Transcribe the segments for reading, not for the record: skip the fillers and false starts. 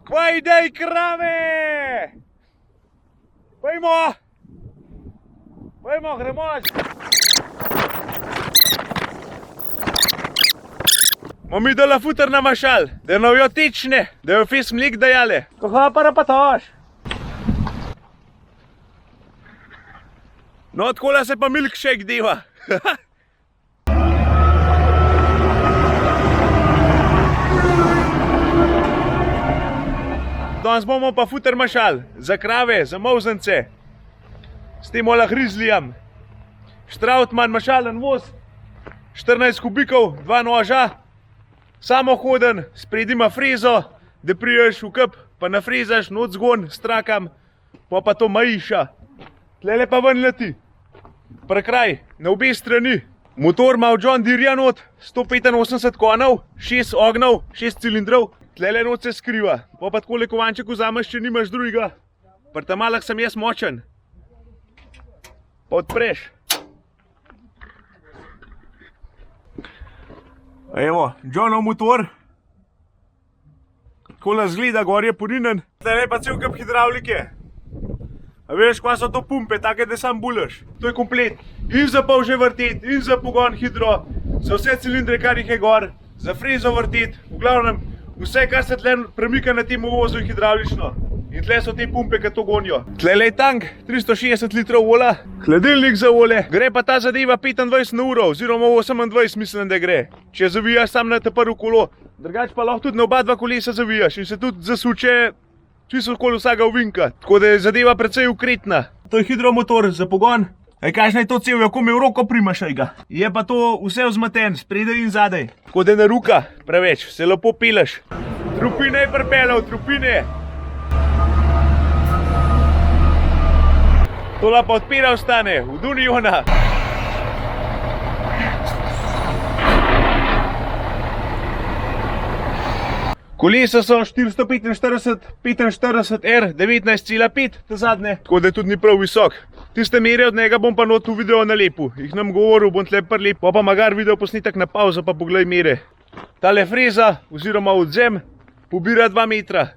Kaj daj krave! Pojmo! Pojmo, gremo! Bomo mi dala futer na mašal, da nam jo tečne, da jo fis mlik dajale. Koha pa toš? No, odkola se pa milkshake deva. Danes bomo pa futer mašal, za krave, za molzence. S tem ola Grizzlyjem. Strautmann mašalen voz, 14 kubikov, 2 noža, samohoden, spred ima frezo, da priješ v kup, pa nafrezaš, not zgon, strakam, pa to majiša. Tlele pa ven leti. Prekraj, na obe strani. Motor ima v John Deere not, 185 konov, 6 ognov, 6 cilindrov. Tlele not se skriva, pa takole kovanček vzameš, če nimaš drugega. Pri tamalah sem jaz močen. Pa odpreš. Evo, Johnov motor. Takole zgleda, gor je porinen. Tlele pa cel kup hidravlike. A veš, kva so to pumpe, take, da sam bulaš. To je komplet. In za polže vrtet, in za pogon hidro, za vse cilindre, kar jih je gor, za frezo vrtet, v glavnem, vse, kar se tle premika na tem vozu, je hidravlično. In tle so te pumpe, ki to gonijo. Tlele je tank, 360 litrov olja, hladilnik za olje. Gre pa ta zadeva 25 na uro, oziroma 28 mislim, da gre. Če zavijaš sam na te prvo kolo, drugač pa lahko tudi na oba dva kolesa zavijaš in se tudi zasuče čisto okoli vsega ovinka. Tako da je zadeva precej ukretna. To je hidromotor za pogon. Kakšna je to cev, ko mi v roko primašaj ga. Je pa to vse vzmeten, spredaj in zadaj. Tako da ne ruka preveč, se lepo peleš. Trupine je pripeljal, trupine. Tola pa odpira ostane, v Dunijona. Kolesa so 445 R 19,5 te zadnje, tako da tudi ni prav visok. Tiste mere od njega bom pa not v video nalepil, jih nam govoril, bom tle prlep, pa magar video posnetek na pauzo, pa poglej mere. Tale freza, oziroma odzem, pobira 2 metra.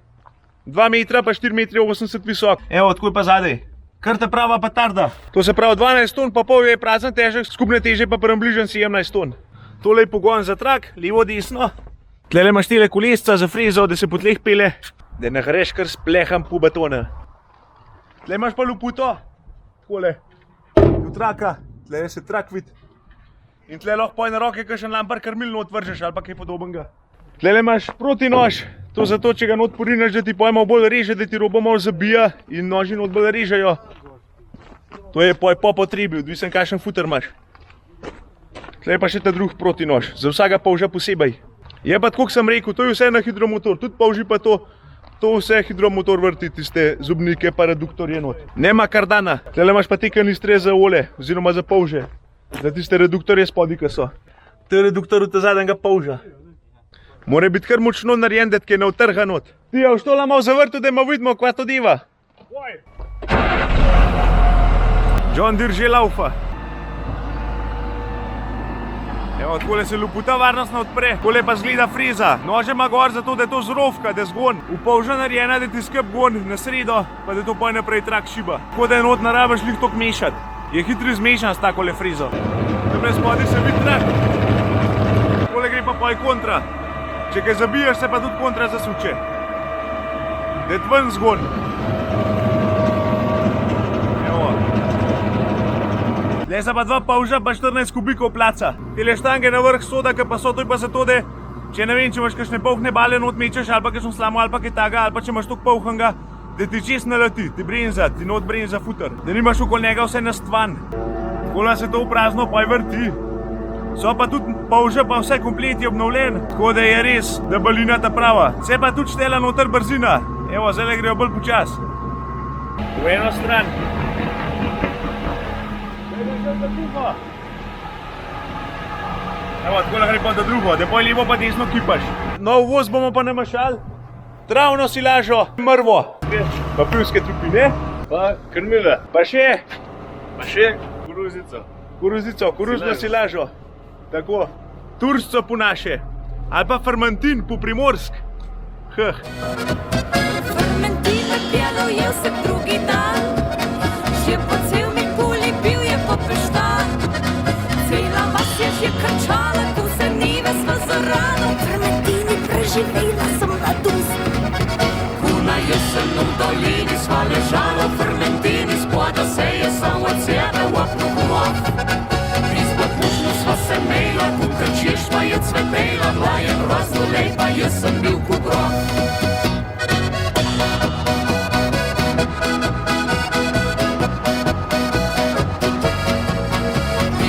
2 metra pa 4,80 metra visok. Evo, tako je pa zadaj. Kar te prava petarda. To se pravi 12 ton, pa pol je prazen težek, skupne teže pa približno 17 ton. Tole je pogon za trak, levo desno. Tlele imaš tele kolesca za frezo, da se po tleh pele, da ne greš kar s pleham po betona. Tle imaš pa luputo, takole, do traka, tle se trak vid. In tle lahko poj na roke kakšen lampar krmilno otvržeš ali pa kaj podobnega. Tle imaš protinož, to zato, če ga not porinaš, da ti pojma bolj reže, da ti robo malo zabija in noži not bolj režejo. To je poj po potrebi, odvisen kakšen futer imaš. Tle pa še ta drug protinož, za vsega polža posebej. Je pa tako, kot sem rekel, to je vse na hidromotor, tudi polži pa to vse hidromotor vrti, tiste zubnike pa reduktorje not. Nema kardana, tle imaš pa te kanistre za olje, oziroma za polže, za tiste reduktorje spodi, ki so. To je reduktor v te zadnjega polža. Mora biti kar močno narejen, da je ne utrga not. Ti je v štola malo zavrtu, da ima vidimo, kva to deva. John Deere že laufa. Evo, takole se luputa varnostno odpre, takole pa zgleda freza. Nože ima gor zato, da je to zrovka, da je zgon. V polža narejena, da ti skup gon na sredo, pa da to poj naprej trak šiba. Tako da je not narabaš lih tok mešati. Je hitro izmešan s takole frezo. Tukaj spodaj se vidi trak. Takole gre pa poj kontra. Če kaj zabijaš, se pa tudi kontra zasuče. Da je ven zgon. Tle so pa 2 polža pa 14 kubikov placa. Tele štange na vrh soda, ki pa so to je pa zato, da če ne vem, če imaš kakšne polhne bale not mečeš ali pa kakšno slamo ali pa kaj taga, ali pa če imaš tok polhanga, da ti čez naleti, ti brenza, ti not brenza futer. Da nimaš okoli njega vse nastvan. Kola se to v prazno pa vrti. So pa tudi polža pa vse komplet je obnovljen, tako da je res, da balina ta prava. Se pa tudi štela noter brzina. Evo, zdaj grejo bolj počas. V eno stran. Evo, tako gre pa do drugo, da poj levo pa desno kipaš. Nov voz bomo pa namašali, travno silažo, mrvo, pa pivske trupine, pa krmila, pa še koruzico. Koruzno silažo, tako, tursco po naše, ali pa fermentin po primorsk. fermentine pjelo je vsak drugi dan. Že po cel Mikuli bil je popeštan. Cela vas je že krčala, ko se nive sva zarano. Fermentini preživela sem mladost. Na jesenu v dolini sva ležala v fermentini, spodaj se je sam od sebe vapnil gmov. Izpod mušno sva se mejla, tukaj češnja je cvetela, bila je grozno lepa, jaz sem bil kot grof.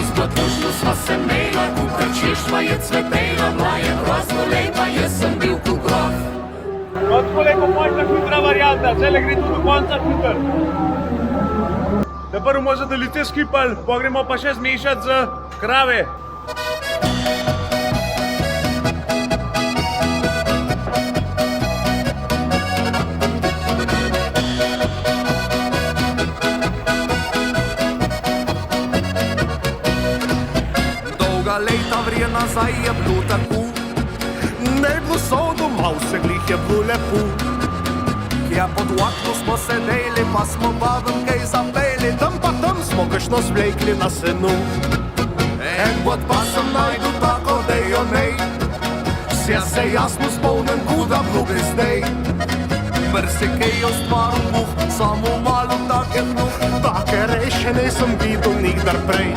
Izpod mušno sva se mejla, tukaj češnja je cvetela, bila je grozno lepa, jaz sem bil kot grof. No, tako lepo močna hitra varianta, zdaj gre tudi do konca hiter. Da prvo bomo zadelice skipali, pa gremo pa še zmešati z krave. Dolga leta vrije nazaj je bilo tako, ne je bilo sodo, mal se glih je bilo lepo. Kja pod okno smo sedeli, pa smo babem kaj zapeli, tam pa tam smo kakšno zvlekli na senu. En bod pa sem najdu tako, da jo nej, vse se jasno spomnim, kuda bilo bi zdaj. Mrsi kaj je ustvaril Bog, samo malo take vnuh, take reše nisem videl nikdar prej.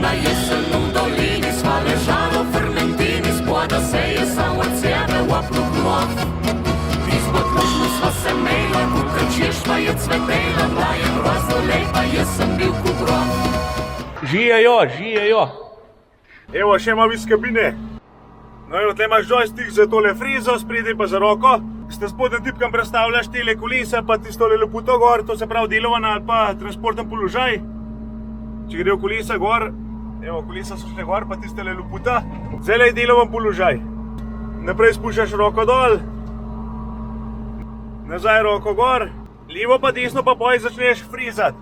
Na jesenu v dolini sva ležala v fermentini, spodaj se je sam od sebe vapnil gmov. Izpod mušno sva se mejla, tukaj češnja je cvetela, bila je grozno lepa, jaz sem bil kot grof. Žijejo, žijejo. Evo, še malo iz kabine. No, evo, tle imaš joystick za tole frizo, spredaj pa za roko. S te spodnjim tipkam predstavljaš tele kolesa, pa tistole leputo gor, to se pravi delovan ali pa transporten položaj. Če grejo kolesa gor, evo, kolesa so šle gor, pa tistele luputa. Zdaj je delovan položaj. Naprej spuščaš roko dol, nazaj roko gor, levo pa desno pa poj začneš frizati.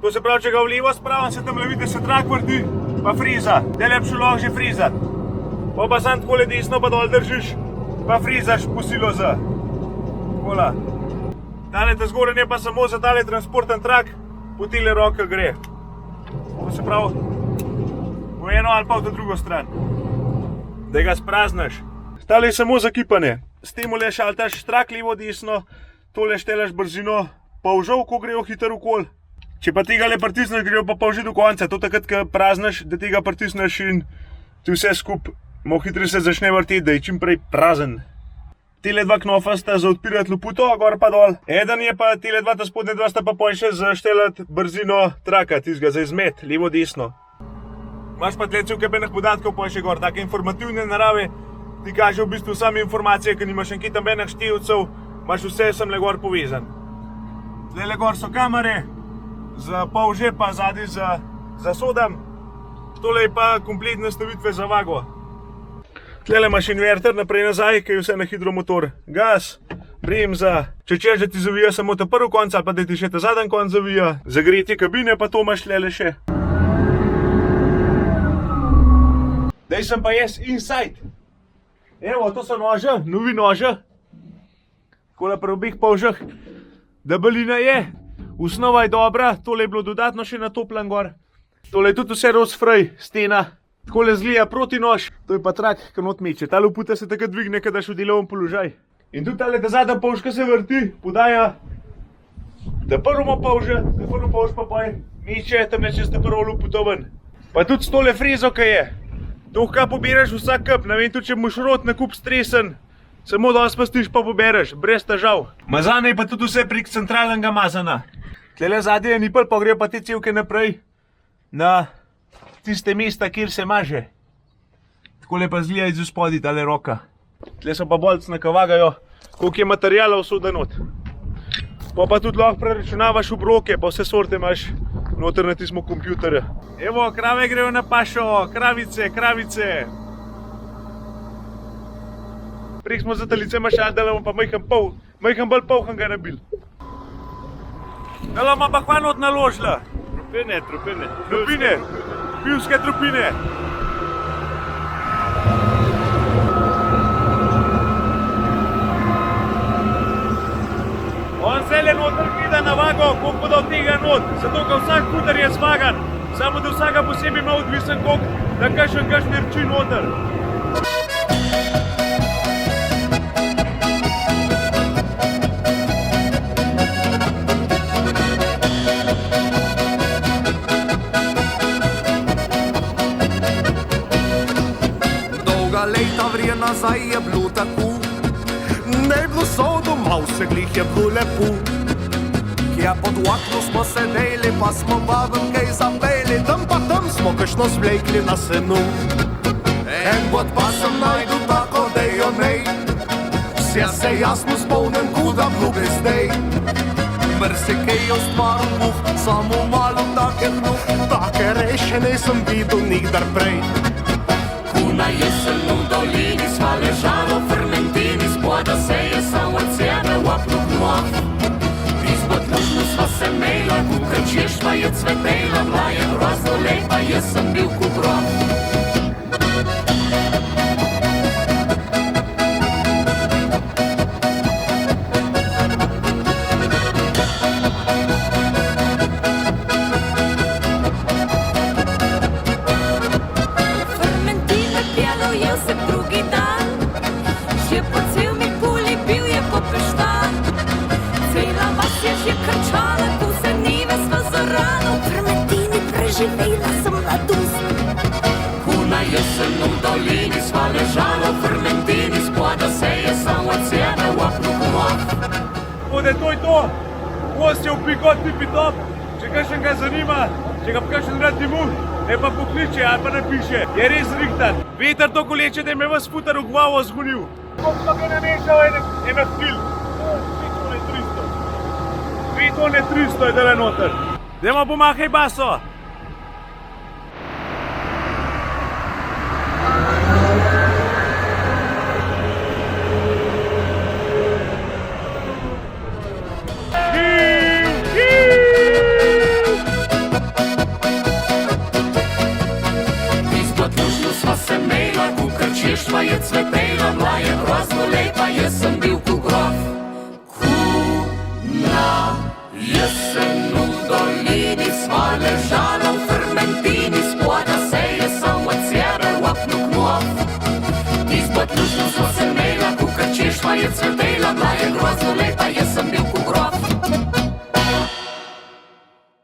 To se pravi, če ga v levo spravim, se tam le vidi, da se trak vrti, pa friza. Zdaj lepšo lahko že frizati. Pa sam takole desno pa dol držiš, pa frizaš pusilo z. Takola. Tale ta zgoren je pa samo za tale transporten trak, po tele roke gre. To se pravi, v eno ali pa v drugo stran. Da ga spraznaš. Tale je samo za kipanje. S tem le šaltaš trak levo desno, tole štelaš brzino, polžev, ko grejo hiter okol. Če pa tega le pritisneš, grejo pa polži do konca. To takrat, ko prazneš, da tega pritisneš in ti vse skup malo hitreje se začne vrteti, da je čim prej prazen. Tele dva knofa sta za odpirati loputo, gor pa dol. Eden je pa tele dva, ta spodnja dva sta pa poj še za štelati brzino traka, tistega za izmet, levo desno. Imaš pa tle cel kup podatkov poj še gor, take informativne narave, ti kaže v bistvu same informacije, ker nimaš enkrat nobenih števcev, imaš vse sem le gor povezan. Tle gor so kamere, za polže pa zadaj za sodam. Tole je pa komplet nastavitve za vago. Tlele imaš inverter naprej nazaj, ki je vse na hidromotor. Gas, bremza, če češ, da ti zavija samo ta prvi konc ali pa da ti še ta zadnji konc zavija. Zagretje kabine pa to imaš tlele še. Daj sem pa jaz inside. Evo, to so nože, novi nože. Takole pri obeh polžah. Debelina je, osnova je dobra, tole je bilo dodatno še natoplan gor. Tole je tudi vse rozfrej, stena. Takole zgleda proti nož, to je pa trak, ki not meče. Ta loputa se takrat dvigne, kad daš v deloven položaj. In tudi tale ta zadnja polžka se vrti, podaja, da prvo polže, da prvo polž pa poj meče, tam čez ta prvo loputo ven. Pa tudi s tole frezo, ki je. To kaj poberaš vsak kup, ne vem tudi, če boš rot na kup stresen. Samo dol spastiš pa pobereš, brez težav. Mazane je pa tudi vse prek centralnega mazana. Tlele zadnje je nipel, pa grejo pa te cevke naprej na tiste mesta, kjer se maže. Takole pa zlija iz spodaj tale roka. Tle so pa bolcna, ki vagajo, koliko je materijala vsoda not. Pa tudi lahko preračunavaš obroke, pa vse sorte imaš noter na tismo kompjuterju. Evo, krave grejo na pašo, kravice, kravice. Prek smo za talice mašali, da bomo pa majhen bolj polhanga nabil. Da bomo pa kva not naložila. Tropine. Pivske tropine. tega noter gleda na vago, koliko bo dal tega not. Zato, ker vsak puder je zmagan. Samo da vsaka posebej ima odvisen koliko, da kakšen rči noter. Dolga leta vrije nazaj je bilo tako, ne je bilo sol doma, vse glih je bilo lepo. Kje pod oknom smo sedeli, pa smo babem kaj zapeli, tam pa tam smo kakšno zvlekli na senu. En bod pa sem najdu tako, da jo nej, vse se jasno spomnim, kuda vljubi zdaj. Mrsikaj je ustvaril Bog, samo malo take hnuh, take reše nisem videl nikdar prej. Na jesenu dolini sva ležala v fermentini, spodaj se je samo cena v oknu gmov. Izpod lužno sva se mejla, kukaj češnja je cvetela, bila je grozno lepa, jaz sem bil kukrov. Živela sem mladost. Na jesenu dolini sva ležala v fermentini, spodaj se je samo cena v oknu gmov. Tako da to je to. Gost je v Pikot tipi top. Če kakšen ga zanima, če ga kakšen rad dimu, ne pa pokliče ali pa napiše. Je res rihtan. Veter to koleče, da je me vas futar v glavo zgonil. Koliko pa ga namešal en fil? 2 tone 300 je dala noter. Dajmo pomahaj baso. Češnja je cvetela, bila je grozno lepa, jaz sem